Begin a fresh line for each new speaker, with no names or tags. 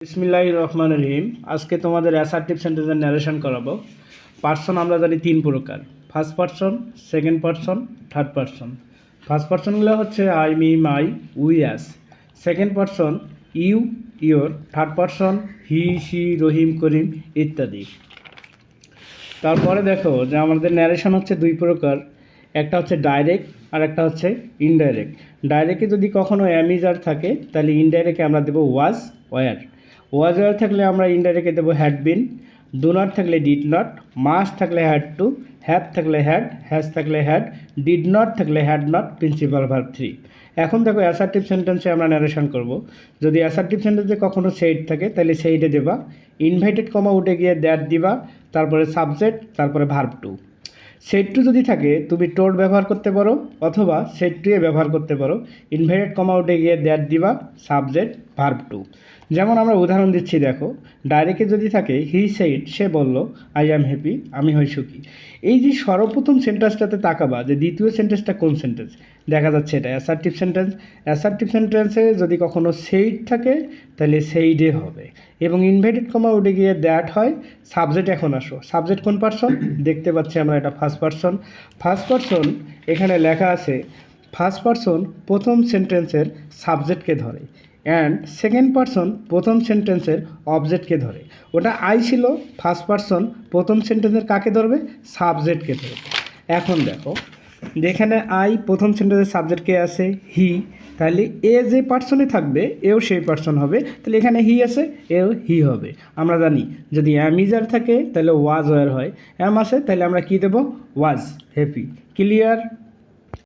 বিসমিল্লাহির রহমানির রহিম। আজকে তোমাদের অ্যাসার্টিভ সেন্টেন্সের ন্যারেশন করাবো। পার্সন আমরা জানি তিন প্রকার: first person, second person, third person. First পার্সনগুলো হচ্ছে I, me, my, we, us. Second person you, your. Third person he, she, Rahim, Karim ইত্যাদি। তারপরে দেখো যে আমাদের ন্যারেশন হচ্ছে দুই প্রকার, একটা হচ্ছে ডাইরেক্ট আর একটা হচ্ছে ইনডাইরেক্ট। ডাইরেক্টে যদি কখনো অ্যামিজার থাকে তাহলে ইনডাইরেক্টে আমরা দেবো ওয়াজ, ওয়ার। ওয়াজ ওয়ার থাকলে আমরা ইনডাইরেক্টে দেবো হ্যাড বিন। ডু নট থাকলে ডিড নট। মাস্ট থাকলে হ্যাড টু। হ্যাভ থাকলে হ্যাড। হ্যাজ থাকলে হ্যাড। ডিড নট থাকলে হ্যাড নট। Principal verb 3। এখন দেখো অ্যাসার্টিভ সেন্টেন্সে আমরা ন্যারেশন করব। যদি অ্যাসার্টিভ সেন্টেন্সে কখনো সেইড থাকে তাহলে সেইডে দেবা। ইনভাইটেড কমা উঠে গিয়ে দ্যাট দিবা, তারপরে সাবজেক্ট, তারপরে ভার্ব টু। সেট টু যদি থাকে তুমি টোড ব্যবহার করতে পারো অথবা সেট টু এ ব্যবহার করতে পারো। ইনভাইটেড কমা উঠে গিয়ে দ্যাট দিবা, সাবজেক্ট, ভার্ব টু। যেমন আমরা উদাহরণ দিচ্ছি, দেখো ডাইরেক্টে যদি থাকে হি সেইড, সে বলল আই অ্যাম হ্যাপি, আমি হই সুখী। এই যে সর্বপ্রথম সেন্টেন্সটাতে তাকাবা যে দ্বিতীয় সেন্টেন্সটা কোন সেন্টেন্স, দেখা যাচ্ছে এটা অ্যাসার্টিভ সেন্টেন্স। অ্যাসার্টিভ সেন্টেন্সে যদি কখনো সেইড থাকে তাহলে সেইডে হবে, এবং ইনভাইটেড কমা উঠে গিয়ে দ্যাট হয়। সাবজেক্ট এখন আসো, সাবজেক্ট কোন পার্সন দেখতে পাচ্ছি আমরা, এটা ফার্স্ট পার্সন। ফার্স্ট পার্সন এখানে লেখা আছে, ফার্স্ট পার্সন প্রথম সেন্টেন্সের সাবজেক্টকে ধরে, অ্যান্ড সেকেন্ড পার্সন প্রথম সেন্টেন্সের অবজেক্টকে ধরে। ওটা আই ছিল, ফার্স্ট পার্সন প্রথম সেন্টেন্সের কাকে ধরবে, সাবজেক্টকে ধরবে। এখন দেখো যেখানে আই প্রথম সেন্টেন্সের সাবজেক্টকে আছে হি, তাহলে এ যে পার্সনে থাকবে এও সেই পার্সন হবে, তাহলে এখানে হি আছে, এও হি হবে। আমরা জানি যদি অ্যামিজার থাকে তাহলে ওয়াজ ওয়ার হয়, অ্যাম আছে তাহলে আমরা কী দেবো, ওয়াজ হ্যাপি। ক্লিয়ার?